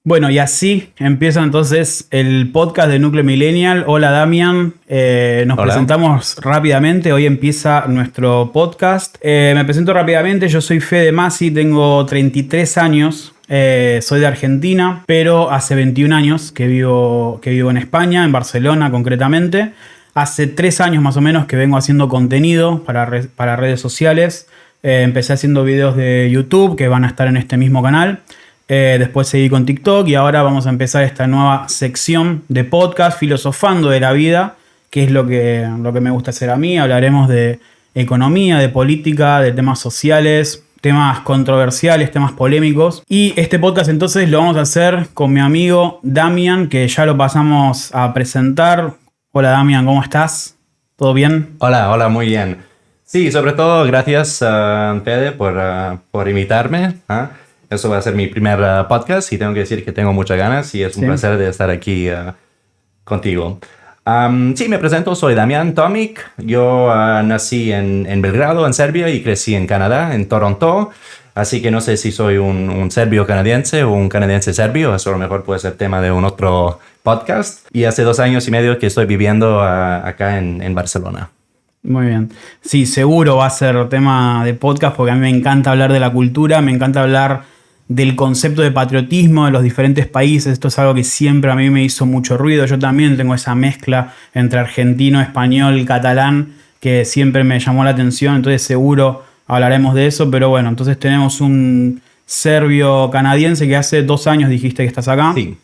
Bueno, y así empieza entonces el podcast de Núcleo Millennial. Hola Damian, nos Hola. presentamos rápidamente, hoy empieza nuestro podcast. Me presento rápidamente, yo soy Fede Masi, tengo 33 años, soy de Argentina, pero hace 21 años que vivo en España, en Barcelona concretamente. Hace 3 años más o menos que vengo haciendo contenido para redes sociales. Empecé haciendo videos de YouTube que van a estar en este mismo canal. Después seguí con TikTok y ahora vamos a empezar esta nueva sección de podcast filosofando de la vida, que es lo que me gusta hacer a mí. Hablaremos de economía, de política, de temas sociales, temas controversiales, temas polémicos. Y este podcast entonces lo vamos a hacer con mi amigo Damian, que ya lo pasamos a presentar. Hola Damian, ¿cómo estás? ¿Todo bien? Hola, muy bien. Sí, sobre todo gracias, Fede, por invitarme. Eso va a ser mi primer podcast y tengo que decir que tengo muchas ganas y es un placer de estar aquí contigo. Sí, me presento, soy Damian Tomic. Yo nací en Belgrado, en Serbia, y crecí en Canadá, en Toronto. Así que no sé si soy un serbio canadiense o un canadiense serbio. Eso a lo mejor puede ser tema de un otro podcast. Y hace 2 años y medio que estoy viviendo acá en Barcelona. Muy bien. Sí, seguro va a ser tema de podcast porque a mí me encanta hablar de la cultura, me encanta hablar del concepto de patriotismo de los diferentes países. Esto es algo que siempre a mí me hizo mucho ruido. Yo también tengo esa mezcla entre argentino, español, catalán, que siempre me llamó la atención. Entonces seguro hablaremos de eso. Pero bueno, entonces tenemos un serbio canadiense que hace 2 años dijiste que estás acá. Sí.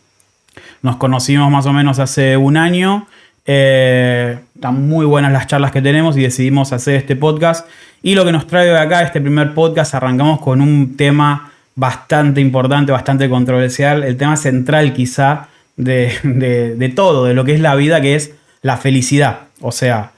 Nos conocimos más o menos hace 1 año. Están muy buenas las charlas que tenemos y decidimos hacer este podcast. Y lo que nos trae de acá, este primer podcast, arrancamos con un tema bastante importante, bastante controversial, el tema central quizá de todo, de lo que es la vida, que es la felicidad. O sea,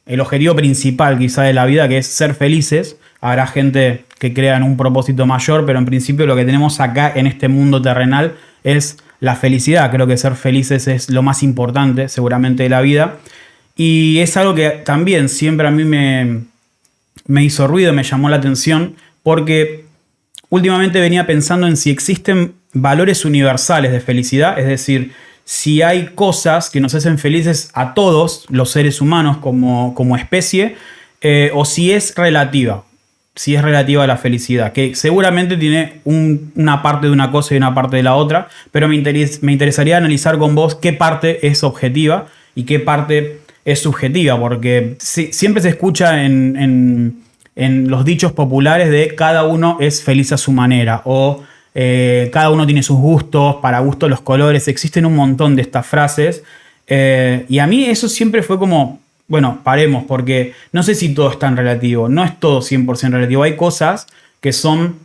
el objetivo principal quizá de la vida, que es ser felices. Habrá gente que crea en un propósito mayor, pero en principio lo que tenemos acá en este mundo terrenal es la felicidad. Creo que ser felices es lo más importante seguramente de la vida. Y es algo que también siempre a mí me hizo ruido, me llamó la atención, porque últimamente venía pensando en si existen valores universales de felicidad, es decir, si hay cosas que nos hacen felices a todos los seres humanos como especie, o si es relativa a la felicidad, que seguramente tiene una parte de una cosa y una parte de la otra, pero me interesaría analizar con vos qué parte es objetiva y qué parte es subjetiva, porque siempre se escucha en los dichos populares de cada uno es feliz a su manera o cada uno tiene sus gustos, para gusto los colores. Existen un montón de estas frases y a mí eso siempre fue como, bueno, paremos, porque no sé si todo es tan relativo, no es todo 100% relativo. Hay cosas que son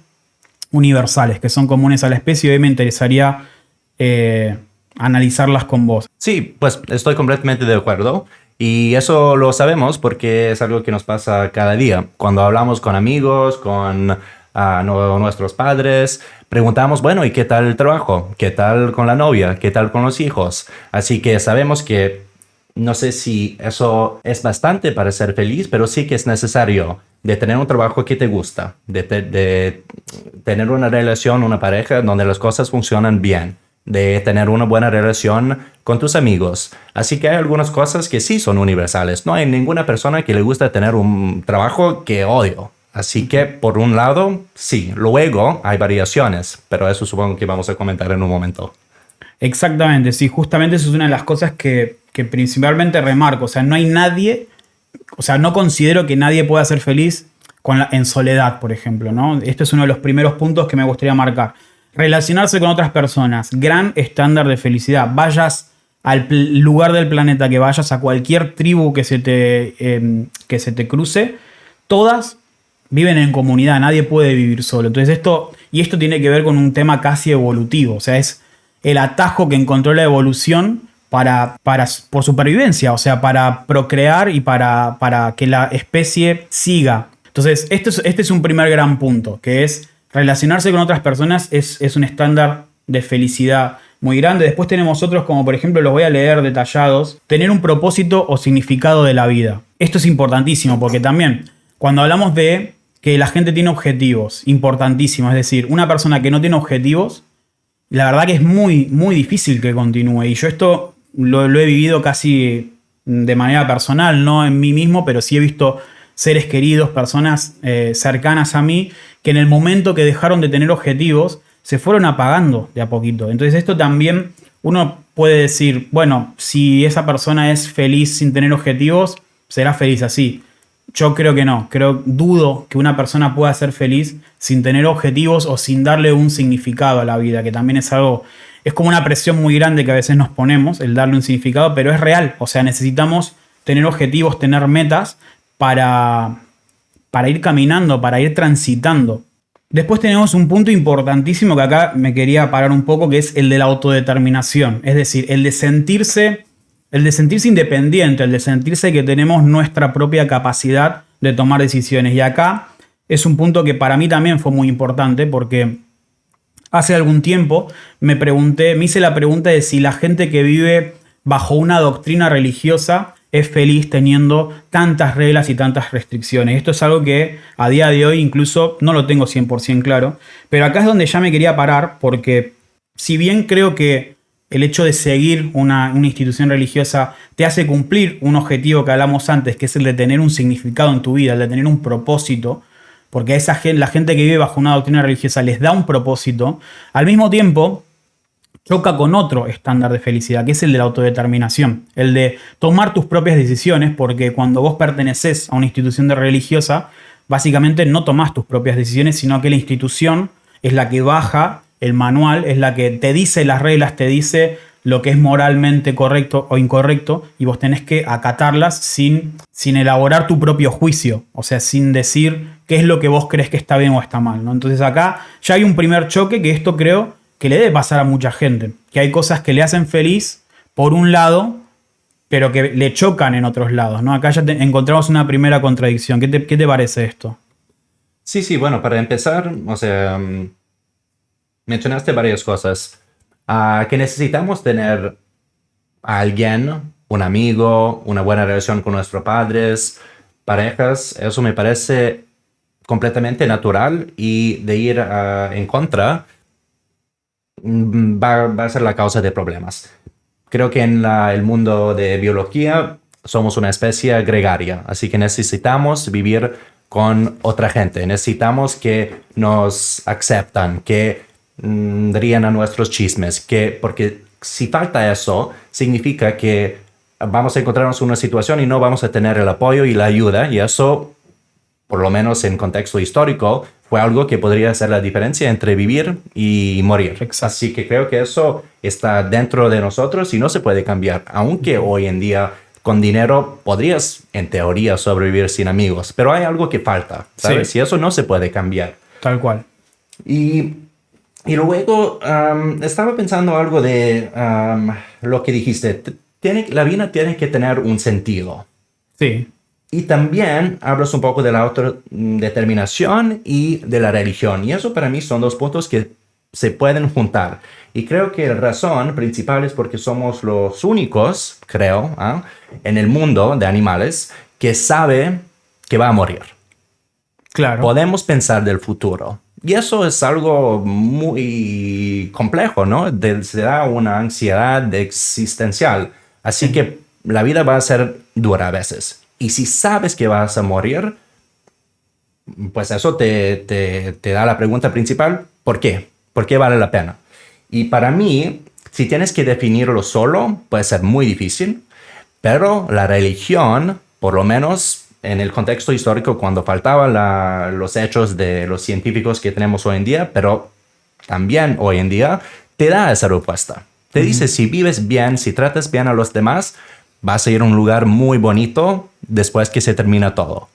universales, que son comunes a la especie y hoy me interesaría analizarlas con vos. Sí, pues estoy completamente de acuerdo. Y eso lo sabemos porque es algo que nos pasa cada día. Cuando hablamos con amigos, con nuestros padres, preguntamos, bueno, ¿y qué tal el trabajo? ¿Qué tal con la novia? ¿Qué tal con los hijos? Así que sabemos que no sé si eso es bastante para ser feliz, pero sí que es necesario de tener un trabajo que te gusta, de tener una relación, una pareja donde las cosas funcionan bien, de tener una buena relación con tus amigos. Así que hay algunas cosas que sí son universales. No hay ninguna persona que le gusta tener un trabajo que odio. Así que, por un lado, sí. Luego hay variaciones, pero eso supongo que vamos a comentar en un momento. Exactamente, sí. Justamente eso es una de las cosas que principalmente remarco. O sea, no hay nadie, o sea, no considero que nadie pueda ser feliz en soledad, por ejemplo, ¿no? Este es uno de los primeros puntos que me gustaría marcar. Relacionarse con otras personas, gran estándar de felicidad. Vayas al lugar del planeta que vayas, a cualquier tribu que se te cruce, todas viven en comunidad, nadie puede vivir solo. Entonces esto tiene que ver con un tema casi evolutivo, o sea, es el atajo que encontró la evolución por supervivencia, o sea, para procrear y para que la especie siga. Entonces este es un primer gran punto, que es relacionarse con otras personas es un estándar de felicidad muy grande. Después tenemos otros como, por ejemplo, los voy a leer detallados. Tener un propósito o significado de la vida. Esto es importantísimo porque también cuando hablamos de que la gente tiene objetivos, importantísimo. Es decir, una persona que no tiene objetivos La verdad que es muy, muy difícil que continúe. Y yo esto lo he vivido casi de manera personal, no en mí mismo, pero sí he visto seres queridos, personas cercanas a mí, que en el momento que dejaron de tener objetivos, se fueron apagando de a poquito. Entonces esto también uno puede decir, bueno, si esa persona es feliz sin tener objetivos, será feliz así. Yo creo que no, dudo que una persona pueda ser feliz sin tener objetivos o sin darle un significado a la vida, que también es algo, es como una presión muy grande que a veces nos ponemos, el darle un significado, pero es real, o sea, necesitamos tener objetivos, tener metas para ir caminando, para ir transitando. Después tenemos un punto importantísimo que acá me quería parar un poco, que es el de la autodeterminación, es decir, el de sentirse independiente, el de sentirse que tenemos nuestra propia capacidad de tomar decisiones. Y acá es un punto que para mí también fue muy importante porque hace algún tiempo me hice la pregunta de si la gente que vive bajo una doctrina religiosa es feliz teniendo tantas reglas y tantas restricciones. Esto es algo que a día de hoy incluso no lo tengo 100% claro, pero acá es donde ya me quería parar porque si bien creo que el hecho de seguir una institución religiosa te hace cumplir un objetivo que hablamos antes, que es el de tener un significado en tu vida, el de tener un propósito, porque a la gente que vive bajo una doctrina religiosa les da un propósito, al mismo tiempo choca con otro estándar de felicidad, que es el de la autodeterminación, el de tomar tus propias decisiones, porque cuando vos perteneces a una institución religiosa, básicamente no tomás tus propias decisiones, sino que la institución es la que baja el manual, es la que te dice las reglas, te dice lo que es moralmente correcto o incorrecto, y vos tenés que acatarlas sin elaborar tu propio juicio, o sea, sin decir qué es lo que vos crees que está bien o está mal, ¿no? Entonces acá ya hay un primer choque que esto creo que le debe pasar a mucha gente, que hay cosas que le hacen feliz por un lado, pero que le chocan en otros lados, ¿no? Acá ya encontramos una primera contradicción. ¿Qué te parece esto? Sí, bueno, para empezar, o sea, mencionaste varias cosas. Que necesitamos tener a alguien, un amigo, una buena relación con nuestros padres, parejas, eso me parece completamente natural y de ir en contra va a ser la causa de problemas. Creo que en el mundo de biología somos una especie gregaria, así que necesitamos vivir con otra gente, necesitamos que nos aceptan, que rían a nuestros chismes, porque si falta eso, significa que vamos a encontrarnos en una situación y no vamos a tener el apoyo y la ayuda, y eso, por lo menos en contexto histórico, fue algo que podría hacer la diferencia entre vivir y morir. Exacto. Así que creo que eso está dentro de nosotros y no se puede cambiar, aunque hoy en día con dinero podrías, en teoría, sobrevivir sin amigos, pero hay algo que falta, ¿sabes? Sí. Y eso no se puede cambiar. Tal cual. Y luego estaba pensando algo de lo que dijiste. La vida tiene que tener un sentido. Sí. Y también hablas un poco de la autodeterminación y de la religión. Y eso para mí son dos puntos que se pueden juntar. Y creo que la razón principal es porque somos los únicos, creo, en el mundo de animales que sabe que va a morir. Claro. Podemos pensar del futuro. Y eso es algo muy complejo, ¿no? Se da una ansiedad existencial. Así que la vida va a ser dura a veces. Y si sabes que vas a morir, pues eso te da la pregunta principal, ¿por qué? ¿Por qué vale la pena? Y para mí, si tienes que definirlo solo, puede ser muy difícil, pero la religión, por lo menos en el contexto histórico, cuando faltaban los hechos de los científicos que tenemos hoy en día, pero también hoy en día, te da esa respuesta. Te dice, si vives bien, si tratas bien a los demás, vas a ir a un lugar muy bonito después que se termina todo.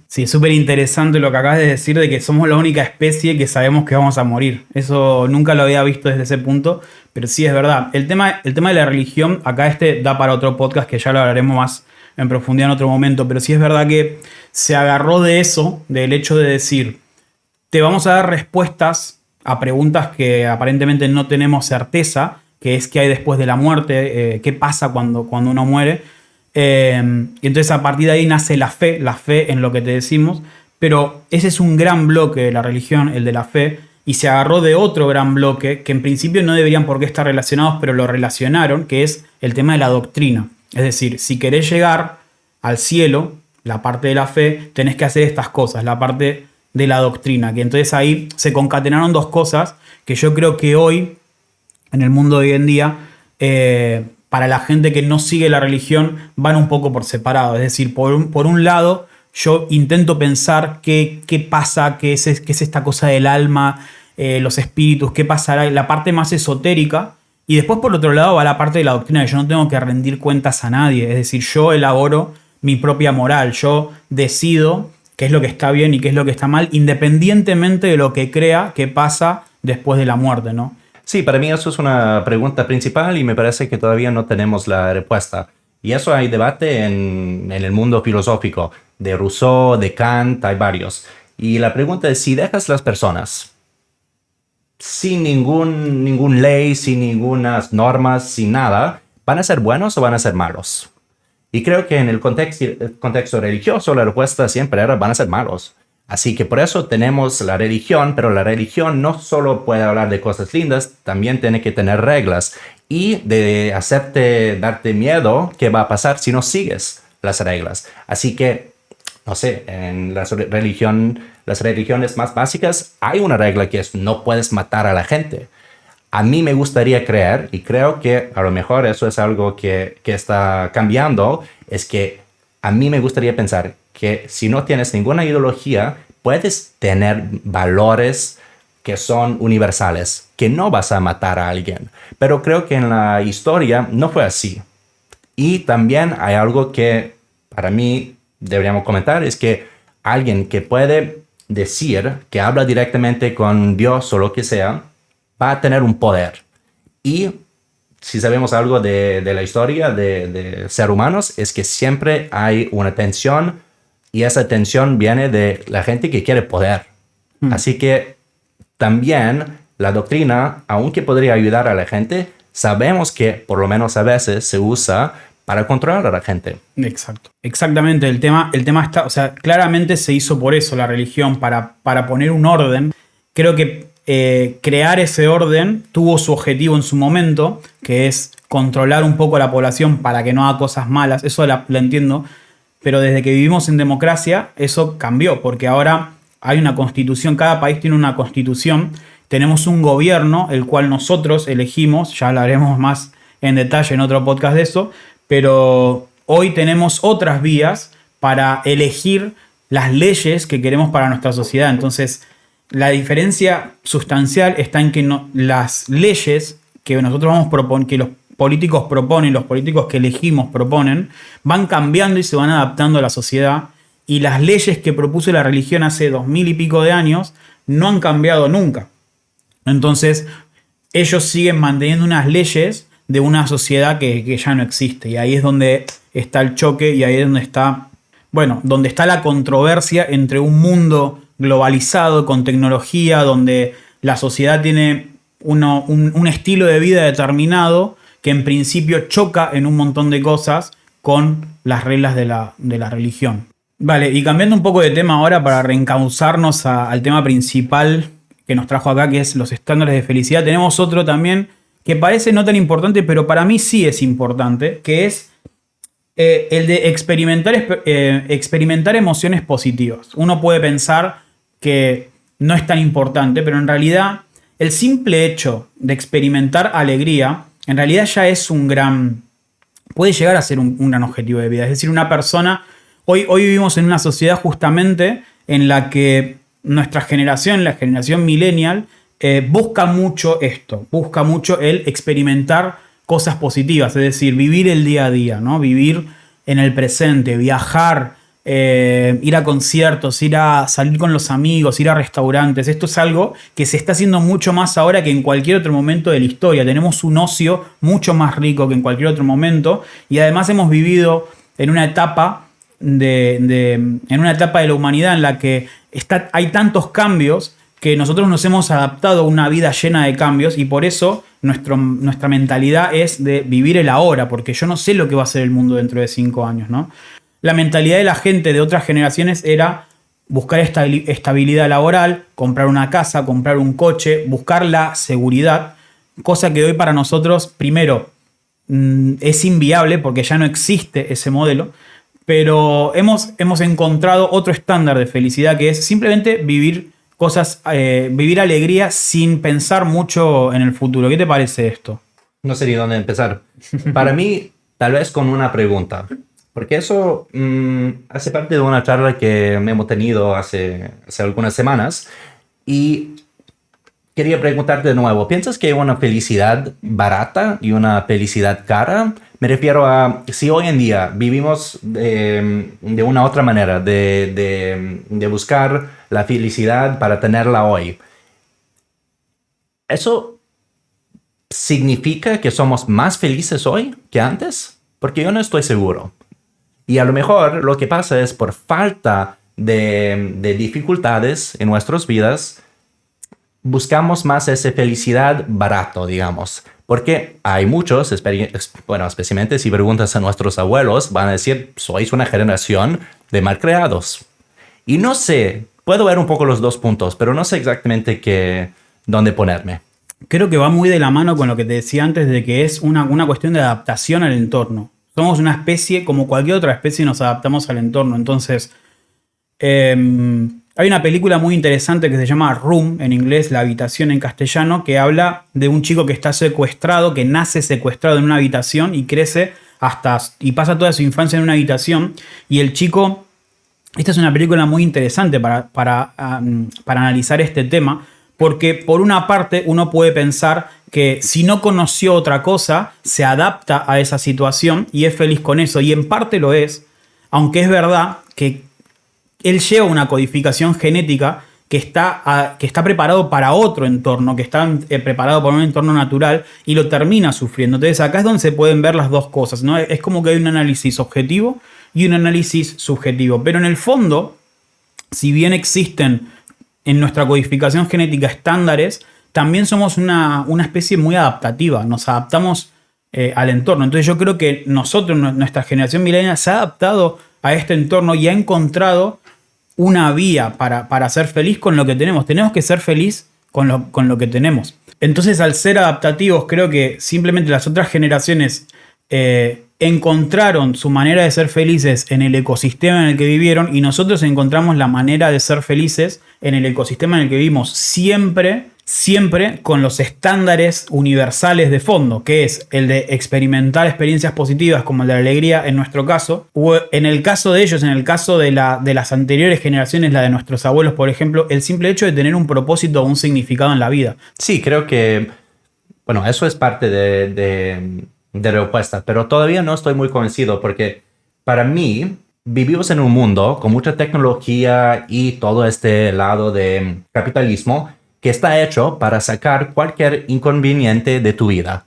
Sí, es súper interesante lo que acabas de decir de que somos la única especie que sabemos que vamos a morir. Eso nunca lo había visto desde ese punto, pero sí es verdad. El tema de la religión, acá da para otro podcast que ya lo hablaremos más en profundidad en otro momento, pero sí es verdad que se agarró de eso, del hecho de decir, te vamos a dar respuestas a preguntas que aparentemente no tenemos certeza, que es qué hay después de la muerte, qué pasa cuando uno muere. Y entonces a partir de ahí nace la fe en lo que te decimos, pero ese es un gran bloque de la religión, el de la fe, y se agarró de otro gran bloque que en principio no deberían por qué estar relacionados, pero lo relacionaron, que es el tema de la doctrina. Es decir, si querés llegar al cielo, la parte de la fe, tenés que hacer estas cosas, la parte de la doctrina, que entonces ahí se concatenaron dos cosas que yo creo que hoy, en el mundo de hoy en día, para la gente que no sigue la religión, van un poco por separado. Es decir, por un lado, yo intento pensar qué pasa, qué es esta cosa del alma, los espíritus, qué pasará, la parte más esotérica. Y después, por otro lado, va la parte de la doctrina, que yo no tengo que rendir cuentas a nadie. Es decir, yo elaboro mi propia moral. Yo decido qué es lo que está bien y qué es lo que está mal, independientemente de lo que crea que pasa después de la muerte, ¿no? Sí, para mí eso es una pregunta principal y me parece que todavía no tenemos la respuesta. Y eso hay debate en el mundo filosófico. De Rousseau, de Kant, hay varios. Y la pregunta es, si dejas las personas sin ningún ley, sin ninguna normas, sin nada, ¿van a ser buenos o van a ser malos? Y creo que en el contexto religioso la respuesta siempre era van a ser malos. Así que por eso tenemos la religión, pero la religión no solo puede hablar de cosas lindas, también tiene que tener reglas y de darte miedo qué va a pasar si no sigues las reglas. Así que, no sé, en las religiones más básicas hay una regla que es no puedes matar a la gente. A mí me gustaría creer, y creo que a lo mejor eso es algo que está cambiando, es que a mí me gustaría pensar que si no tienes ninguna ideología, puedes tener valores que son universales, que no vas a matar a alguien. Pero creo que en la historia no fue así. Y también hay algo que para mí deberíamos comentar, es que alguien que puede decir, que habla directamente con Dios o lo que sea, va a tener un poder. Y si sabemos algo de la historia de seres humanos, es que siempre hay una tensión y esa tensión viene de la gente que quiere poder. Así que también la doctrina, aunque podría ayudar a la gente, sabemos que por lo menos a veces se usa para controlar a la gente. Exacto. Exactamente. El tema está, o sea, claramente se hizo por eso la religión, para poner un orden. Creo que crear ese orden tuvo su objetivo en su momento, que es controlar un poco a la población para que no haga cosas malas. Eso la entiendo. Pero desde que vivimos en democracia, eso cambió, porque ahora hay una constitución, cada país tiene una constitución, tenemos un gobierno, el cual nosotros elegimos, ya hablaremos más en detalle en otro podcast de eso, pero hoy tenemos otras vías para elegir las leyes que queremos para nuestra sociedad. Entonces, la diferencia sustancial está en que las leyes que nosotros vamos a proponer, que los políticos proponen, los políticos que elegimos proponen, van cambiando y se van adaptando a la sociedad, y las leyes que propuso la religión hace 2000 y pico de años no han cambiado nunca. Entonces, ellos siguen manteniendo unas leyes de una sociedad que ya no existe, y ahí es donde está el choque, y ahí es donde está, donde está la controversia entre un mundo globalizado con tecnología, donde la sociedad tiene un estilo de vida determinado, que en principio choca en un montón de cosas con las reglas de la religión. Vale, y cambiando un poco de tema ahora para reencauzarnos al tema principal que nos trajo acá, que es los estándares de felicidad, tenemos otro también que parece no tan importante, pero para mí sí es importante, que es el de experimentar emociones positivas. Uno puede pensar que no es tan importante, pero en realidad el simple hecho de experimentar alegría en realidad ya es puede llegar a ser un gran objetivo de vida. Es decir, una persona, hoy vivimos en una sociedad justamente en la que nuestra generación, la generación millennial, busca mucho esto, busca mucho el experimentar cosas positivas, es decir, vivir el día a día, ¿no? Vivir en el presente, viajar, ir a conciertos, ir a salir con los amigos, ir a restaurantes. Esto es algo que se está haciendo mucho más ahora que en cualquier otro momento de la historia. Tenemos un ocio mucho más rico que en cualquier otro momento, y además hemos vivido en una etapa en una etapa de la humanidad en la que hay tantos cambios que nosotros nos hemos adaptado a una vida llena de cambios, y por eso nuestra mentalidad es de vivir el ahora, porque yo no sé lo que va a ser el mundo dentro de 5 años, ¿no? La mentalidad de la gente de otras generaciones era buscar estabilidad laboral, comprar una casa, comprar un coche, buscar la seguridad, cosa que hoy para nosotros, primero, es inviable porque ya no existe ese modelo, pero hemos encontrado otro estándar de felicidad que es simplemente vivir cosas, vivir alegría sin pensar mucho en el futuro. ¿Qué te parece esto? No sé ni dónde empezar. Para mí, tal vez con una pregunta. Porque eso hace parte de una charla que hemos tenido hace algunas semanas. Y quería preguntarte de nuevo, ¿piensas que hay una felicidad barata y una felicidad cara? Me refiero a si hoy en día vivimos de una otra manera, de buscar la felicidad para tenerla hoy. ¿Eso significa que somos más felices hoy que antes? Porque yo no estoy seguro. Y a lo mejor lo que pasa es por falta de dificultades en nuestras vidas, buscamos más esa felicidad barato, digamos. Porque hay muchos, bueno, especialmente si preguntas a nuestros abuelos, van a decir, sois una generación de malcriados. Y no sé, puedo ver un poco los dos puntos, pero no sé exactamente dónde ponerme. Creo que va muy de la mano con lo que te decía antes de que es una cuestión de adaptación al entorno. Somos una especie, como cualquier otra especie, nos adaptamos al entorno. Entonces, hay una película muy interesante que se llama Room, en inglés, La habitación en castellano, que habla de un chico que está secuestrado, que nace secuestrado en una habitación y crece y pasa toda su infancia en una habitación. Y el chico, esta es una película muy interesante para analizar este tema, porque por una parte uno puede pensar que si no conoció otra cosa, se adapta a esa situación y es feliz con eso. Y en parte lo es, aunque es verdad que él lleva una codificación genética que está preparado para otro entorno, que está preparado para un entorno natural y lo termina sufriendo. Entonces acá es donde se pueden ver las dos cosas, ¿no? Es como que hay un análisis objetivo y un análisis subjetivo. Pero en el fondo, si bien existen en nuestra codificación genética estándares, también somos una especie muy adaptativa, nos adaptamos al entorno. Entonces yo creo que nuestra generación millennial, se ha adaptado a este entorno y ha encontrado una vía para ser feliz con lo que tenemos. Tenemos que ser feliz con lo que tenemos. Entonces, al ser adaptativos, creo que simplemente las otras generaciones encontraron su manera de ser felices en el ecosistema en el que vivieron y nosotros encontramos la manera de ser felices en el ecosistema en el que vivimos, siempre con los estándares universales de fondo, que es el de experimentar experiencias positivas como el de la alegría en nuestro caso, o en el caso de ellos, en el caso de las anteriores generaciones, la de nuestros abuelos, por ejemplo, el simple hecho de tener un propósito o un significado en la vida. Sí, creo que, bueno, eso es parte de la respuesta, pero todavía no estoy muy convencido porque para mí vivimos en un mundo con mucha tecnología y todo este lado de capitalismo que está hecho para sacar cualquier inconveniente de tu vida.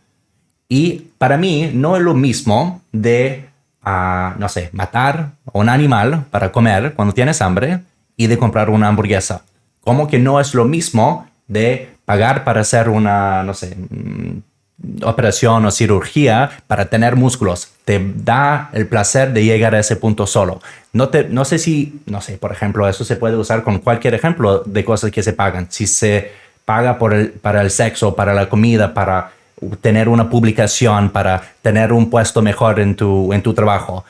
Y para mí no es lo mismo de, no sé, matar un animal para comer cuando tienes hambre y de comprar una hamburguesa. Como que no es lo mismo de pagar para hacer una, no sé, operación o cirugía para tener músculos. Te da el placer de llegar a ese punto solo. No sé, por ejemplo, eso se puede usar con cualquier ejemplo de cosas que se pagan. Si se paga para el sexo, para la comida, para tener una publicación, para tener un puesto mejor en tu trabajo.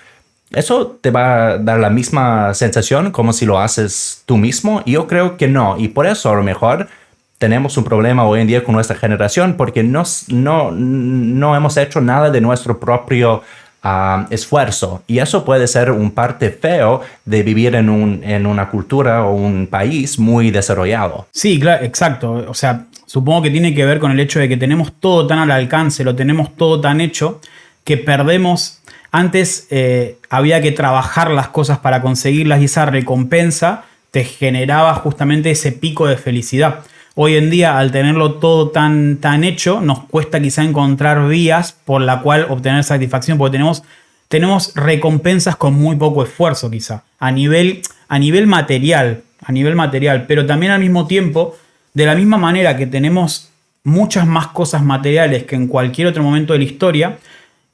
¿Eso te va a dar la misma sensación como si lo haces tú mismo? Y yo creo que no. Y por eso a lo mejor tenemos un problema hoy en día con nuestra generación porque no hemos hecho nada de nuestro propio esfuerzo. Y eso puede ser un parte feo de vivir en una cultura o un país muy desarrollado. Sí, claro, exacto. O sea, supongo que tiene que ver con el hecho de que tenemos todo tan al alcance, lo tenemos todo tan hecho, que perdemos. Antes había que trabajar las cosas para conseguirlas y esa recompensa te generaba justamente ese pico de felicidad. Hoy en día, al tenerlo todo tan hecho, nos cuesta quizá encontrar vías por la cual obtener satisfacción, porque tenemos recompensas con muy poco esfuerzo quizá, a nivel material, pero también al mismo tiempo, de la misma manera que tenemos muchas más cosas materiales que en cualquier otro momento de la historia,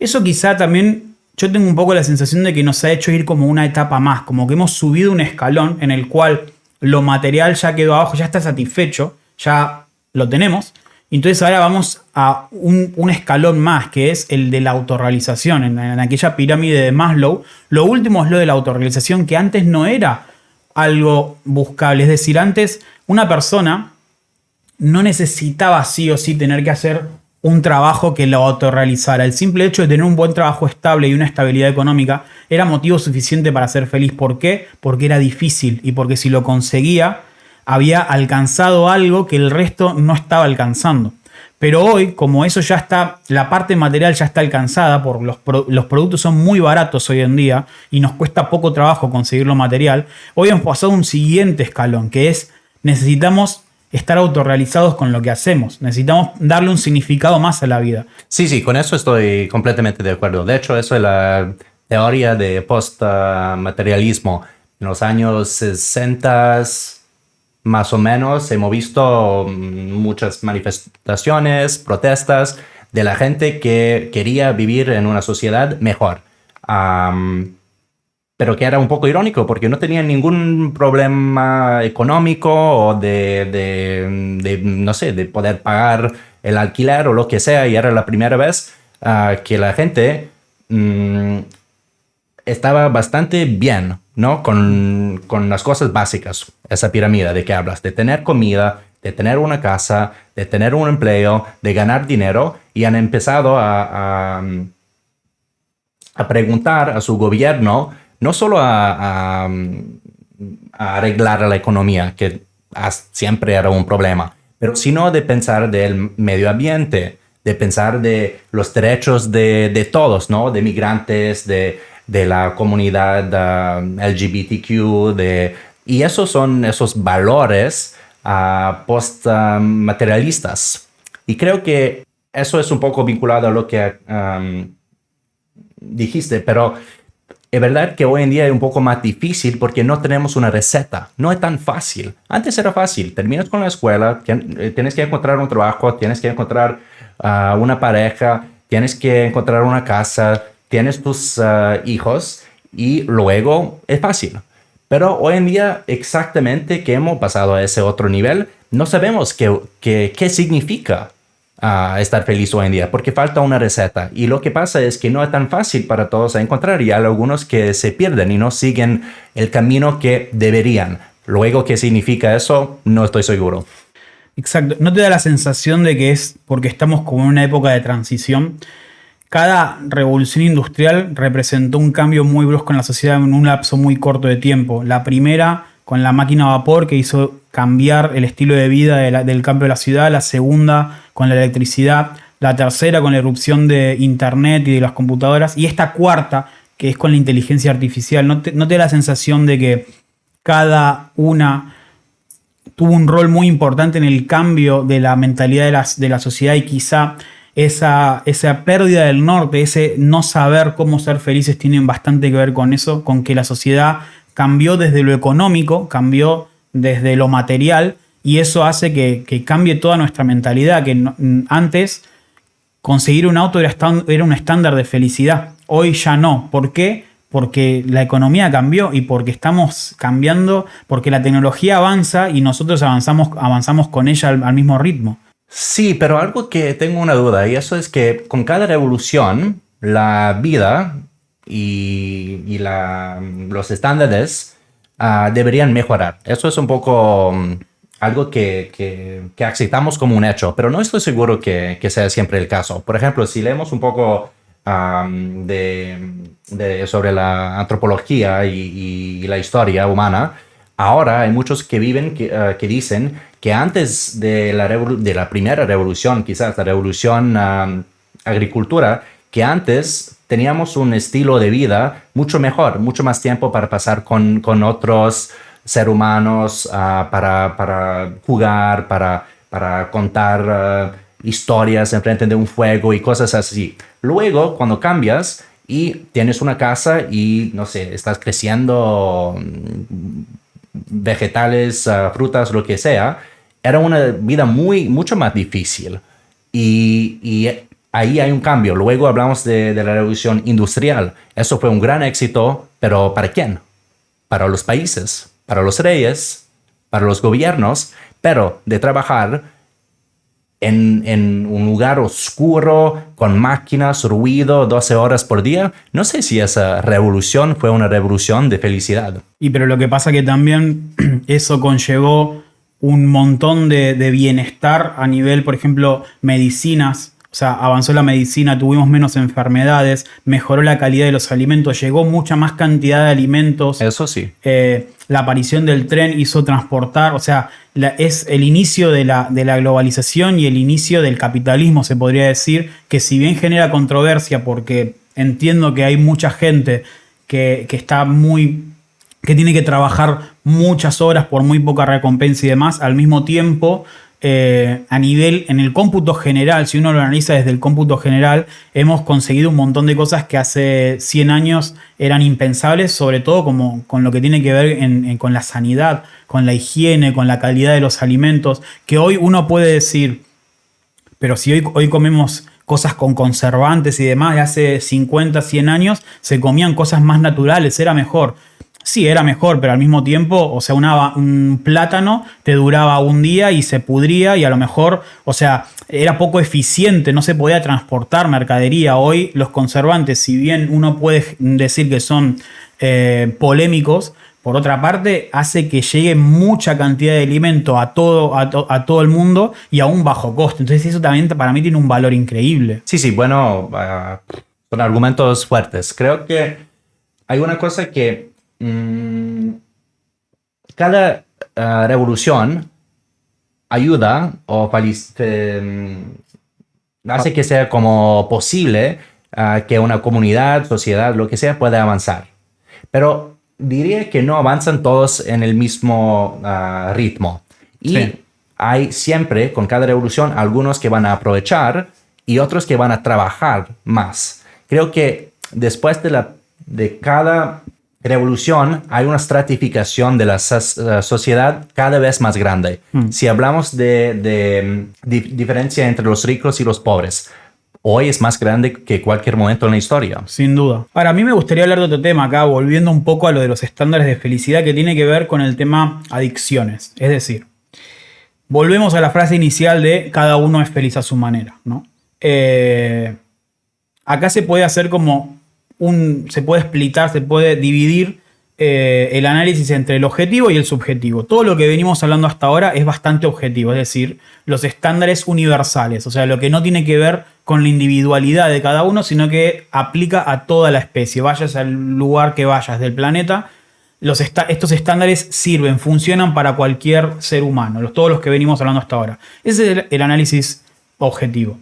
eso quizá también yo tengo un poco la sensación de que nos ha hecho ir como una etapa más, como que hemos subido un escalón en el cual lo material ya quedó abajo, ya está satisfecho, ya lo tenemos. Entonces ahora vamos a un escalón más, que es el de la autorrealización. En aquella pirámide de Maslow, lo último es lo de la autorrealización, que antes no era algo buscable. Es decir, antes una persona no necesitaba sí o sí tener que hacer un trabajo que lo autorrealizara. El simple hecho de tener un buen trabajo estable y una estabilidad económica era motivo suficiente para ser feliz. ¿Por qué? Porque era difícil y porque si lo conseguía, había alcanzado algo que el resto no estaba alcanzando. Pero hoy, como eso ya está, la parte material ya está alcanzada, por los productos son muy baratos hoy en día y nos cuesta poco trabajo conseguir lo material, hoy hemos pasado a un siguiente escalón, que es necesitamos estar autorrealizados con lo que hacemos. Necesitamos darle un significado más a la vida. Sí, con eso estoy completamente de acuerdo. De hecho, eso es la teoría de postmaterialismo. En los años 60 más o menos hemos visto muchas manifestaciones, protestas de la gente que quería vivir en una sociedad mejor. Pero que era un poco irónico porque no tenían ningún problema económico o no sé, de poder pagar el alquiler o lo que sea. Y era la primera vez que la gente estaba bastante bien, ¿no? Con las cosas básicas, esa pirámide de que hablas, de tener comida, de tener una casa, de tener un empleo, de ganar dinero, y han empezado a preguntar a su gobierno, no solo a arreglar la economía, que siempre era un problema, pero sino de pensar del medio ambiente, de pensar de los derechos de todos, ¿no? De migrantes, de la comunidad LGBTQ, y esos son esos valores post-materialistas. Y creo que eso es un poco vinculado a lo que dijiste, pero es verdad que hoy en día es un poco más difícil porque no tenemos una receta. No es tan fácil. Antes era fácil. Terminas con la escuela, tienes que encontrar un trabajo, tienes que encontrar una pareja, tienes que encontrar una casa, tienes tus hijos y luego es fácil. Pero hoy en día exactamente que hemos pasado a ese otro nivel, no sabemos qué significa estar feliz hoy en día, porque falta una receta. Y lo que pasa es que no es tan fácil para todos a encontrar, y hay algunos que se pierden y no siguen el camino que deberían. Luego, ¿qué significa eso? No estoy seguro. Exacto. ¿No te da la sensación de que es porque estamos como en una época de transición? Cada revolución industrial representó un cambio muy brusco en la sociedad en un lapso muy corto de tiempo. La primera con la máquina a vapor, que hizo cambiar el estilo de vida del campo de la ciudad. La segunda con la electricidad. La tercera con la irrupción de internet y de las computadoras. Y esta cuarta, que es con la inteligencia artificial. ¿No te da la sensación de que cada una tuvo un rol muy importante en el cambio de la mentalidad de la sociedad, y quizá esa pérdida del norte, ese no saber cómo ser felices, tienen bastante que ver con eso, con que la sociedad cambió desde lo económico, cambió desde lo material, y eso hace que cambie toda nuestra mentalidad, que antes conseguir un auto era un estándar de felicidad, hoy ya no. ¿Por qué? Porque la economía cambió y porque estamos cambiando, porque la tecnología avanza y nosotros avanzamos con ella al mismo ritmo. Sí, pero algo que tengo una duda, y eso es que con cada revolución, la vida y los estándares deberían mejorar. Eso es un poco algo que aceptamos como un hecho, pero no estoy seguro que sea siempre el caso. Por ejemplo, si leemos un poco sobre la antropología y la historia humana, ahora hay muchos que que dicen que antes de la primera revolución, quizás la revolución agricultura, que antes teníamos un estilo de vida mucho mejor, mucho más tiempo para pasar con otros seres humanos, para jugar, para contar historias enfrente de un fuego y cosas así. Luego, cuando cambias y tienes una casa y, no sé, estás creciendo vegetales, frutas, lo que sea, era una vida mucho más difícil. Y ahí hay un cambio. Luego hablamos de la revolución industrial. Eso fue un gran éxito, pero ¿para quién? Para los países, para los reyes, para los gobiernos, pero de trabajar en un lugar oscuro, con máquinas, ruido, 12 horas por día. No sé si esa revolución fue una revolución de felicidad. Y pero lo que pasa que también eso conllevó un montón de bienestar a nivel, por ejemplo, medicinas. O sea, avanzó la medicina, tuvimos menos enfermedades, mejoró la calidad de los alimentos, llegó mucha más cantidad de alimentos. Eso sí. La aparición del tren hizo transportar, o sea, es el inicio de la globalización y el inicio del capitalismo, se podría decir, que si bien genera controversia, porque entiendo que hay mucha gente que está que tiene que trabajar muchas horas por muy poca recompensa y demás, al mismo tiempo, a nivel, en el cómputo general, si uno lo analiza desde el cómputo general, hemos conseguido un montón de cosas que hace 100 años eran impensables, sobre todo como con lo que tiene que ver con la sanidad, con la higiene, con la calidad de los alimentos, que hoy uno puede decir, pero si hoy comemos cosas con conservantes y demás, de hace 50, 100 años se comían cosas más naturales, era mejor. Sí, era mejor, pero al mismo tiempo, o sea, un plátano te duraba un día y se pudría y a lo mejor, o sea, era poco eficiente, no se podía transportar mercadería. Hoy los conservantes, si bien uno puede decir que son polémicos, por otra parte, hace que llegue mucha cantidad de alimento a todo el mundo y a un bajo costo. Entonces eso también para mí tiene un valor increíble. Sí, bueno, son argumentos fuertes. Creo que hay una cosa que cada revolución ayuda o hace que sea como posible que una comunidad, sociedad, lo que sea, pueda avanzar. Pero diría que no avanzan todos en el mismo ritmo. Y sí, hay siempre, con cada revolución, algunos que van a aprovechar y otros que van a trabajar más. Creo que después de cada revolución hay una estratificación de la sociedad cada vez más grande. Si hablamos de diferencia entre los ricos y los pobres, hoy es más grande que cualquier momento en la historia. Sin duda. Ahora, a mí me gustaría hablar de otro tema acá, volviendo un poco a lo de los estándares de felicidad, que tiene que ver con el tema adicciones. Es decir, volvemos a la frase inicial de cada uno es feliz a su manera, ¿no? Acá se puede hacer como se puede splitar, se puede dividir el análisis entre el objetivo y el subjetivo. Todo lo que venimos hablando hasta ahora es bastante objetivo, es decir, los estándares universales, o sea, lo que no tiene que ver con la individualidad de cada uno, sino que aplica a toda la especie. Vayas al lugar que vayas del planeta, estos estándares sirven, funcionan para cualquier ser humano, todos los que venimos hablando hasta ahora. Ese es el análisis objetivo.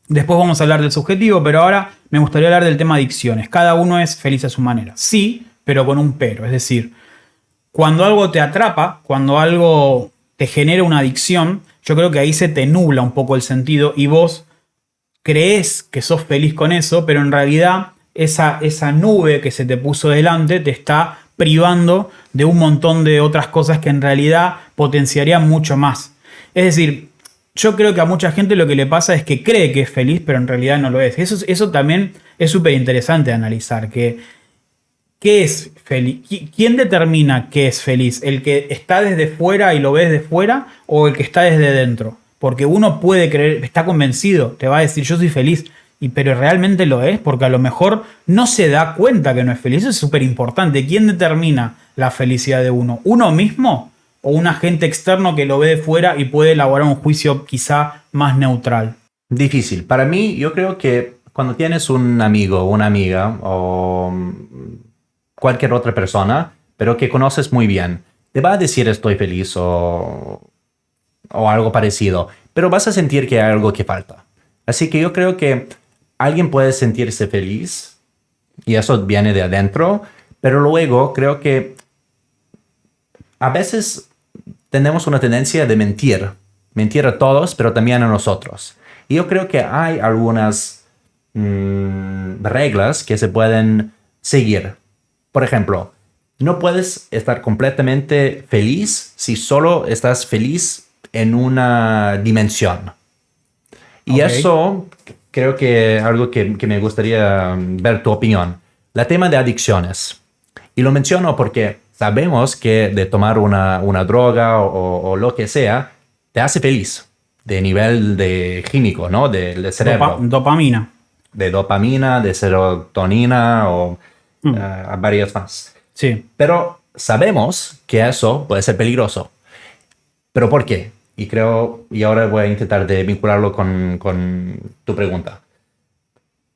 Después vamos a hablar del subjetivo, pero ahora me gustaría hablar del tema adicciones. Cada uno es feliz a su manera. Sí, pero con un pero. Es decir, cuando algo te atrapa, cuando algo te genera una adicción, yo creo que ahí se te nubla un poco el sentido y vos crees que sos feliz con eso, pero en realidad esa nube que se te puso delante te está privando de un montón de otras cosas que en realidad potenciarían mucho más. Es decir, yo creo que a mucha gente lo que le pasa es que cree que es feliz, pero en realidad no lo es. Eso también es súper interesante de analizar. ¿Qué es feliz? ¿Quién determina qué es feliz? ¿El que está desde fuera y lo ve desde fuera o el que está desde dentro? Porque uno puede creer, está convencido, te va a decir yo soy feliz, pero realmente lo es, porque a lo mejor no se da cuenta que no es feliz. Eso es súper importante. ¿Quién determina la felicidad de uno? ¿Uno mismo? ¿O un agente externo que lo ve de fuera y puede elaborar un juicio quizá más neutral? Difícil. Para mí, yo creo que cuando tienes un amigo, una amiga o cualquier otra persona, pero que conoces muy bien, te va a decir estoy feliz o algo parecido, pero vas a sentir que hay algo que falta. Así que yo creo que alguien puede sentirse feliz y eso viene de adentro, pero luego creo que a veces tenemos una tendencia de mentir a todos, pero también a nosotros. Y yo creo que hay algunas reglas que se pueden seguir. Por ejemplo, no puedes estar completamente feliz si solo estás feliz en una dimensión. Y eso creo que algo que me gustaría ver tu opinión. El tema de adicciones. Y lo menciono porque sabemos que de tomar una droga o lo que sea, te hace feliz. De nivel de químico, ¿no? Del cerebro. Dopamina. De dopamina, de serotonina o Mm. varias más. Sí. Pero sabemos que eso puede ser peligroso. ¿Pero por qué? Y ahora voy a intentar de vincularlo con tu pregunta.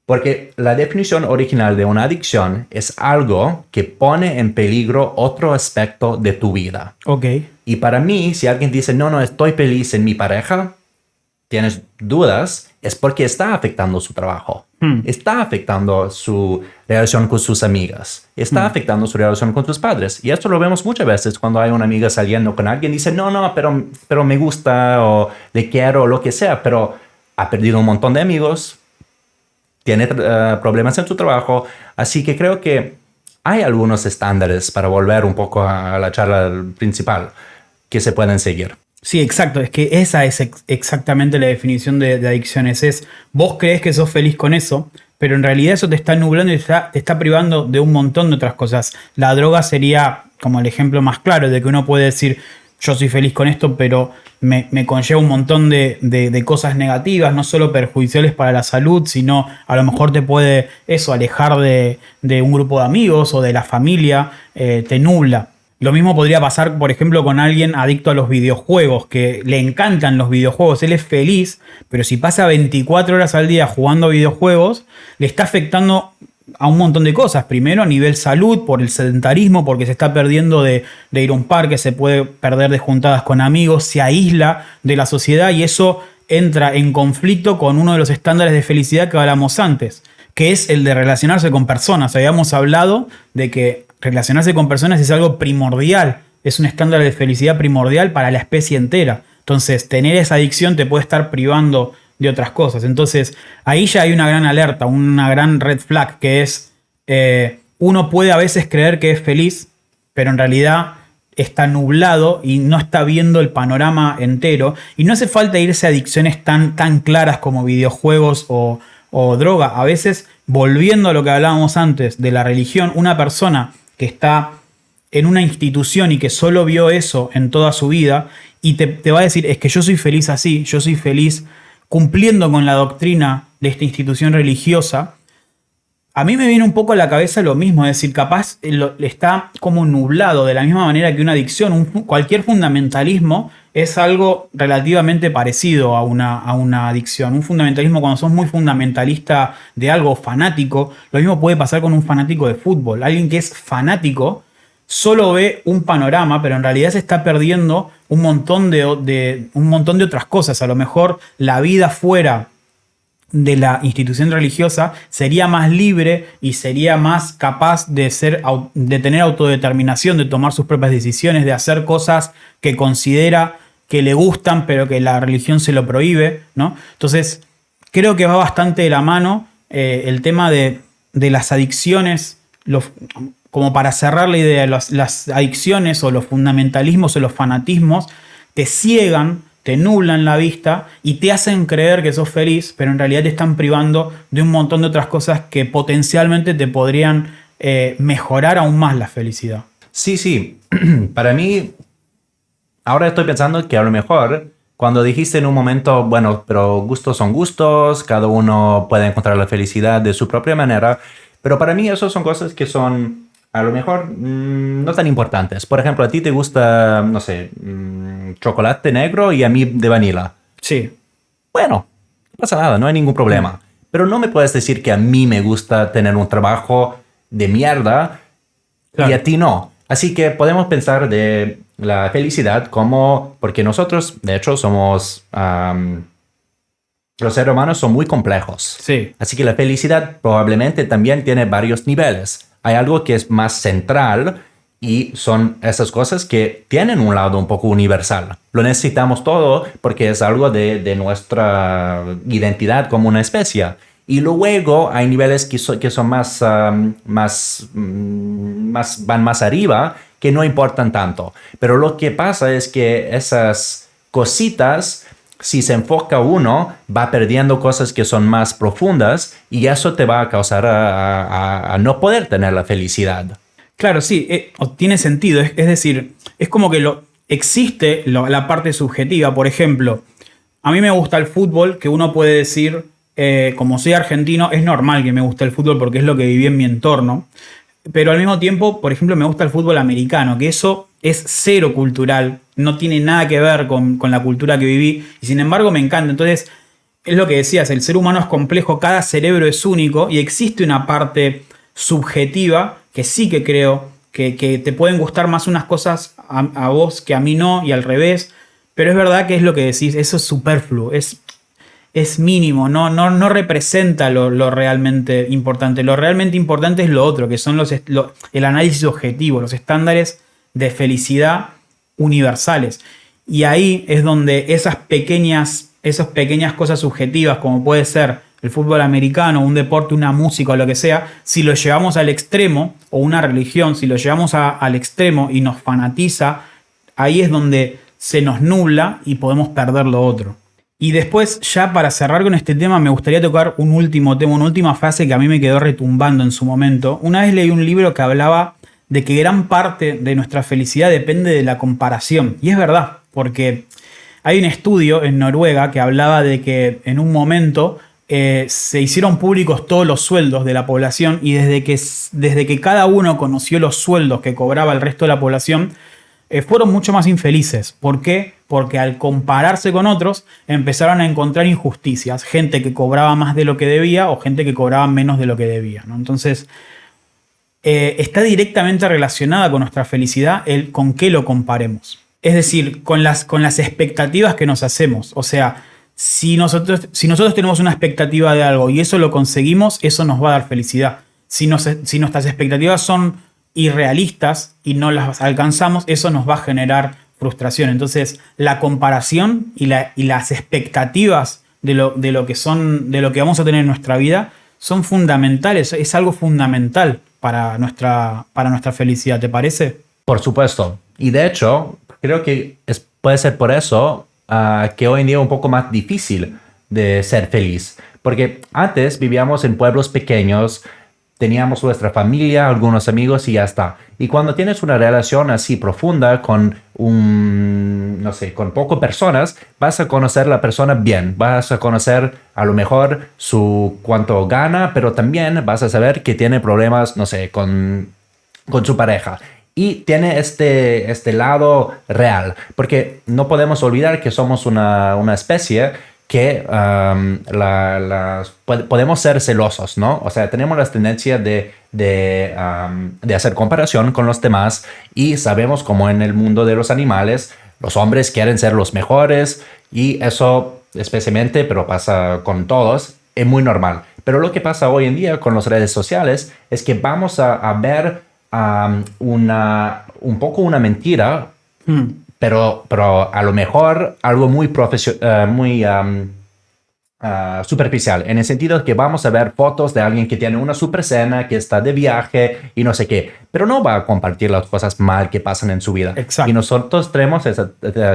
Porque la definición original de una adicción es algo que pone en peligro otro aspecto de tu vida. Ok. Y para mí, si alguien dice, no, estoy feliz en mi pareja, tienes dudas, es porque está afectando su trabajo. Está afectando su relación con sus amigas. Está afectando su relación con tus padres. Y esto lo vemos muchas veces cuando hay una amiga saliendo con alguien y dice, no, pero me gusta o le quiero o lo que sea, pero ha perdido un montón de amigos, tiene problemas en su trabajo. Así que creo que hay algunos estándares para volver un poco a la charla principal que se pueden seguir. Sí, exacto. Es que esa es exactamente la definición de adicciones. Es, vos crees que sos feliz con eso, pero en realidad eso te está nublando y te está privando de un montón de otras cosas. La droga sería como el ejemplo más claro de que uno puede decir, yo soy feliz con esto, pero me conlleva un montón de cosas negativas, no solo perjudiciales para la salud, sino a lo mejor te puede eso, alejar de un grupo de amigos o de la familia, te nubla. Lo mismo podría pasar, por ejemplo, con alguien adicto a los videojuegos, que le encantan los videojuegos, él es feliz, pero si pasa 24 horas al día jugando videojuegos, le está afectando a un montón de cosas. Primero a nivel salud, por el sedentarismo, porque se está perdiendo de ir a un parque, se puede perder de juntadas con amigos, se aísla de la sociedad y eso entra en conflicto con uno de los estándares de felicidad que hablamos antes, que es el de relacionarse con personas. Habíamos hablado de que relacionarse con personas es algo primordial, es un estándar de felicidad primordial para la especie entera. Entonces, tener esa adicción te puede estar privando de otras cosas. Entonces, ahí ya hay una gran alerta, una gran red flag, que es, uno puede a veces creer que es feliz, pero en realidad está nublado y no está viendo el panorama entero. Y no hace falta irse a adicciones tan claras como videojuegos o droga. A veces, volviendo a lo que hablábamos antes de la religión, una persona que está en una institución y que solo vio eso en toda su vida y te va a decir, es que yo soy feliz así, yo soy feliz cumpliendo con la doctrina de esta institución religiosa. A mí me viene un poco a la cabeza lo mismo, es decir, capaz está como nublado de la misma manera que una adicción. Cualquier fundamentalismo es algo relativamente parecido a una adicción. Un fundamentalismo, cuando sos muy fundamentalista de algo fanático, lo mismo puede pasar con un fanático de fútbol. Alguien que es fanático solo ve un panorama, pero en realidad se está perdiendo un montón de otras cosas. A lo mejor la vida fuera de la institución religiosa sería más libre y sería más capaz de tener autodeterminación, de tomar sus propias decisiones, de hacer cosas que considera que le gustan, pero que la religión se lo prohíbe, ¿no? Entonces, creo que va bastante de la mano el tema de las adicciones, como para cerrar la idea, las adicciones o los fundamentalismos o los fanatismos te ciegan, te nublan la vista y te hacen creer que sos feliz, pero en realidad te están privando de un montón de otras cosas que potencialmente te podrían mejorar aún más la felicidad. Sí. Para mí, ahora estoy pensando que a lo mejor cuando dijiste en un momento, bueno, pero gustos son gustos, cada uno puede encontrar la felicidad de su propia manera, pero para mí eso son cosas que son a lo mejor no tan importantes. Por ejemplo, a ti te gusta, no sé, chocolate negro y a mí de vanilla. Sí. Bueno, no pasa nada, no hay ningún problema. Pero no me puedes decir que a mí me gusta tener un trabajo de mierda y a ti no. Así que podemos pensar de la felicidad como, porque nosotros, de hecho, somos, los seres humanos son muy complejos. Sí. Así que la felicidad probablemente también tiene varios niveles. Hay algo que es más central y son esas cosas que tienen un lado un poco universal. Lo necesitamos todo porque es algo de nuestra identidad como una especie. Y luego hay niveles que son van más arriba, que no importan tanto. Pero lo que pasa es que esas cositas si se enfoca uno, va perdiendo cosas que son más profundas y eso te va a causar a no poder tener la felicidad. Claro, sí, tiene sentido. Es decir, es como que existe la parte subjetiva. Por ejemplo, a mí me gusta el fútbol, que uno puede decir, como soy argentino, es normal que me guste el fútbol porque es lo que viví en mi entorno. Pero al mismo tiempo, por ejemplo, me gusta el fútbol americano, que eso es cero cultural, no tiene nada que ver con la cultura que viví, y sin embargo me encanta. Entonces, es lo que decías, el ser humano es complejo, cada cerebro es único, y existe una parte subjetiva que sí que creo que te pueden gustar más unas cosas a vos que a mí no, y al revés. Pero es verdad que es lo que decís, eso es superfluo, es mínimo, no representa lo realmente importante. Lo realmente importante es lo otro, que son el análisis objetivo, los estándares de felicidad universales. Y ahí es donde esas pequeñas cosas subjetivas, como puede ser el fútbol americano, un deporte, una música o lo que sea, si lo llevamos al extremo, o una religión, si lo llevamos al extremo y nos fanatiza, ahí es donde se nos nubla y podemos perder lo otro. Y después, ya para cerrar con este tema, me gustaría tocar un último tema, una última frase que a mí me quedó retumbando en su momento. Una vez leí un libro que hablaba de que gran parte de nuestra felicidad depende de la comparación. Y es verdad, porque hay un estudio en Noruega que hablaba de que en un momento se hicieron públicos todos los sueldos de la población, y desde que cada uno conoció los sueldos que cobraba el resto de la población, fueron mucho más infelices. ¿Por qué? Porque al compararse con otros empezaron a encontrar injusticias, gente que cobraba más de lo que debía o gente que cobraba menos de lo que debía, ¿no? Entonces, está directamente relacionada con nuestra felicidad el con qué lo comparemos. Es decir, con las expectativas que nos hacemos. O sea, si nosotros tenemos una expectativa de algo y eso lo conseguimos, eso nos va a dar felicidad. Si nuestras expectativas son irrealistas y no las alcanzamos, eso nos va a generar frustración. Entonces, la comparación y las expectativas de lo que vamos a tener en nuestra vida son fundamentales. Es algo fundamental para nuestra felicidad, ¿te parece? Por supuesto. Y de hecho, creo que puede ser por eso que hoy en día es un poco más difícil de ser feliz. Porque antes vivíamos en pueblos pequeños, teníamos nuestra familia, algunos amigos y ya está. Y cuando tienes una relación así profunda con con pocas personas, vas a conocer a la persona bien. Vas a conocer a lo mejor cuánto gana, pero también vas a saber que tiene problemas, con su pareja. Y tiene este lado real. Porque no podemos olvidar que somos una especie que podemos ser celosos, ¿no? O sea, tenemos la tendencia de hacer comparación con los demás, y sabemos como en el mundo de los animales, los hombres quieren ser los mejores, y eso especialmente, pero pasa con todos, es muy normal. Pero lo que pasa hoy en día con las redes sociales es que vamos a ver un poco una mentira, pero a lo mejor algo muy superficial, en el sentido que vamos a ver fotos de alguien que tiene una super cena, que está de viaje y no sé qué, pero no va a compartir las cosas mal que pasan en su vida. Exacto. Y nosotros tenemos esa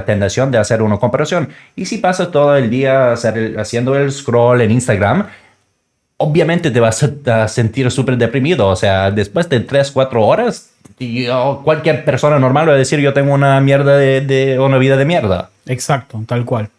tendencia de hacer una comparación. Y si pasas todo el día haciendo el scroll en Instagram, obviamente te vas a sentir súper deprimido. O sea, después de 3-4 horas, cualquier persona normal va a decir: yo tengo una mierda una vida de mierda. Exacto, tal cual.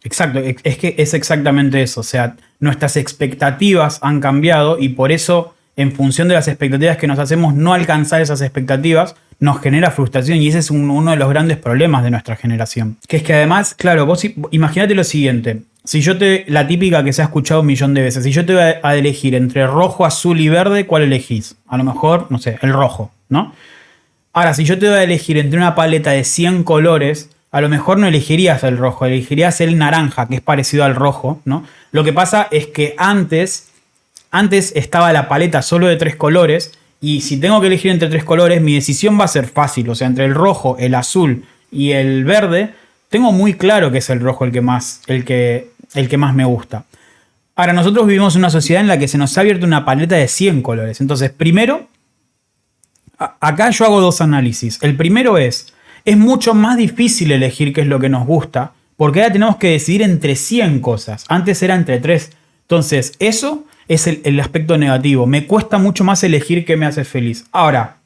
Exacto, es que es exactamente eso. O sea, nuestras expectativas han cambiado, y por eso, en función de las expectativas que nos hacemos, no alcanzar esas expectativas nos genera frustración, y ese es uno de los grandes problemas de nuestra generación. Que es que además, claro, vos imagínate lo siguiente. Si la típica que se ha escuchado 1.000.000 de veces, si yo te voy a elegir entre rojo, azul y verde, ¿cuál elegís? A lo mejor, no sé, el rojo, ¿no? Ahora, si yo te voy a elegir entre una paleta de 100 colores, a lo mejor no elegirías el rojo, elegirías el naranja, que es parecido al rojo, ¿no? Lo que pasa es que antes estaba la paleta solo de 3 colores, y si tengo que elegir entre 3 colores, mi decisión va a ser fácil. O sea, entre el rojo, el azul y el verde, tengo muy claro que es el rojo el que más me gusta. Ahora, nosotros vivimos en una sociedad en la que se nos ha abierto una paleta de 100 colores. Entonces, primero, acá yo hago 2 análisis. El primero es mucho más difícil elegir qué es lo que nos gusta, Porque ahora tenemos que decidir entre 100 cosas. Antes era entre 3. Entonces, eso es el aspecto negativo. Me cuesta mucho más elegir qué me hace feliz. Ahora,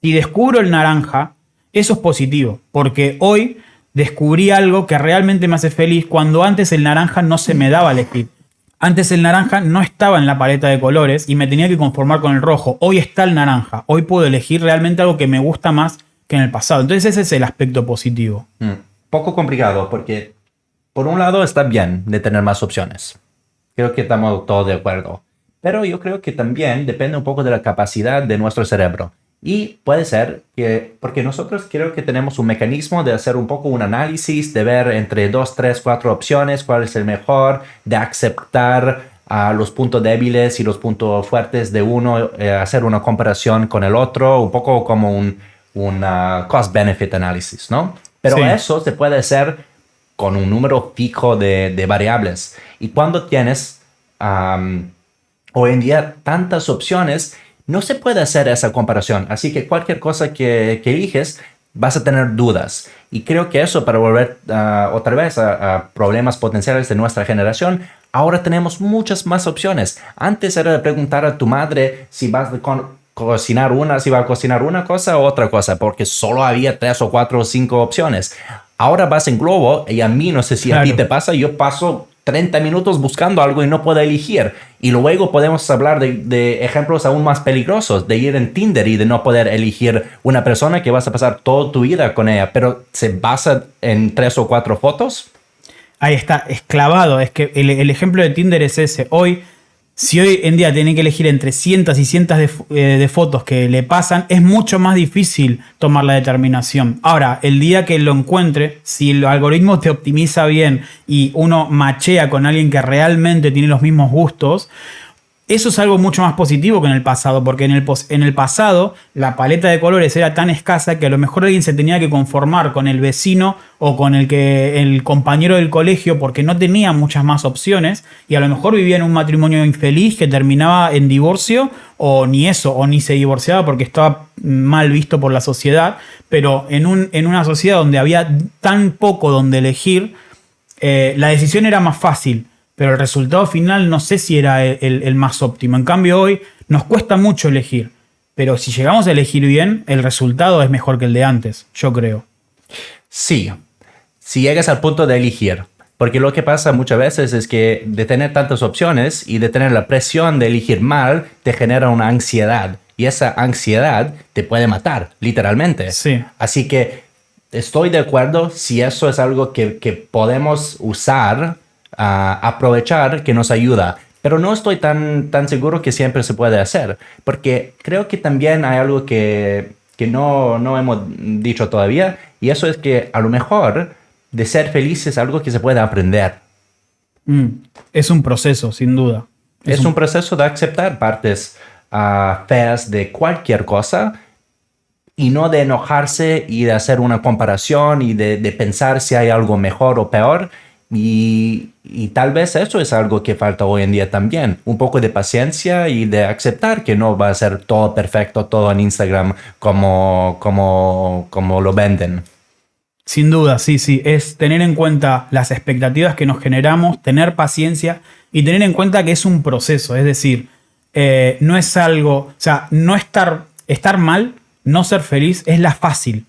si descubro el naranja, eso es positivo. Porque hoy descubrí algo que realmente me hace feliz cuando antes el naranja no se me daba a elegir. Antes el naranja no estaba en la paleta de colores y me tenía que conformar con el rojo. Hoy está el naranja. Hoy puedo elegir realmente algo que me gusta más que en el pasado. Entonces ese es el aspecto positivo. Poco complicado porque por un lado está bien de tener más opciones. Creo que estamos todos de acuerdo. Pero yo creo que también depende un poco de la capacidad de nuestro cerebro. Y puede ser que, porque nosotros creo que tenemos un mecanismo de hacer un poco un análisis, de ver entre 2, 3, 4 opciones cuál es el mejor, de aceptar los puntos débiles y los puntos fuertes de uno, hacer una comparación con el otro, un poco como un cost-benefit analysis, ¿no? Pero sí, eso se puede hacer con un número fijo de variables. Y cuando tienes hoy en día tantas opciones, no se puede hacer esa comparación. Así que cualquier cosa que eliges, vas a tener dudas. Y creo que eso, para volver otra vez a problemas potenciales de nuestra generación, ahora tenemos muchas más opciones. Antes era de preguntar a tu madre si vas a cocinar si va a cocinar una cosa o otra cosa, porque solo había 3 o 4 o 5 opciones. Ahora vas en Globo y a mí, no sé si a ti te pasa, yo paso 30 minutos buscando algo y no puedo elegir. Y luego podemos hablar de ejemplos aún más peligrosos, de ir en Tinder y de no poder elegir una persona que vas a pasar toda tu vida con ella, pero se basa en 3 o 4 fotos. Ahí está, es clavado. Es que el ejemplo de Tinder es ese. Si hoy en día tienen que elegir entre cientos y cientos de fotos que le pasan, es mucho más difícil tomar la determinación. Ahora, el día que lo encuentre, si el algoritmo te optimiza bien y uno machea con alguien que realmente tiene los mismos gustos, eso es algo mucho más positivo que en el pasado, porque en el pasado la paleta de colores era tan escasa que a lo mejor alguien se tenía que conformar con el vecino o con el compañero del colegio porque no tenía muchas más opciones y a lo mejor vivía en un matrimonio infeliz que terminaba en divorcio o ni eso, o ni se divorciaba porque estaba mal visto por la sociedad, pero en una sociedad donde había tan poco donde elegir, la decisión era más fácil. Pero el resultado final no sé si era el más óptimo. En cambio hoy nos cuesta mucho elegir. Pero si llegamos a elegir bien, el resultado es mejor que el de antes, yo creo. Sí, si llegas al punto de elegir. Porque lo que pasa muchas veces es que de tener tantas opciones y de tener la presión de elegir mal, te genera una ansiedad. Y esa ansiedad te puede matar, literalmente. Sí. Así que estoy de acuerdo si eso es algo que podemos usar, aprovechar, que nos ayuda. Pero no estoy tan seguro que siempre se puede hacer. Porque creo que también hay algo que no hemos dicho todavía. Y eso es que a lo mejor de ser feliz es algo que se puede aprender. Es un proceso, sin duda. Es un proceso de aceptar partes feas de cualquier cosa y no de enojarse y de hacer una comparación y de pensar si hay algo mejor o peor. Y tal vez eso es algo que falta hoy en día también. Un poco de paciencia y de aceptar que no va a ser todo perfecto, todo en Instagram como lo venden. Sin duda, sí. Es tener en cuenta las expectativas que nos generamos, tener paciencia y tener en cuenta que es un proceso. Es decir, no es algo... O sea, no estar mal, no ser feliz, es la fácil.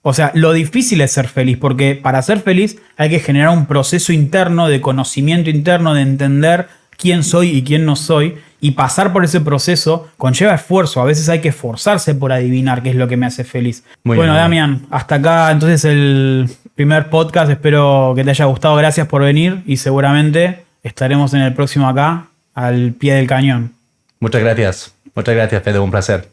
O sea, lo difícil es ser feliz, porque para ser feliz hay que generar un proceso interno de conocimiento interno, de entender quién soy y quién no soy, y pasar por ese proceso conlleva esfuerzo. A veces hay que esforzarse por adivinar qué es lo que me hace feliz. Bueno, Damián, hasta acá entonces el primer podcast. Espero que te haya gustado. Gracias por venir y seguramente estaremos en el próximo acá, al pie del cañón. Muchas gracias, Fede, un placer.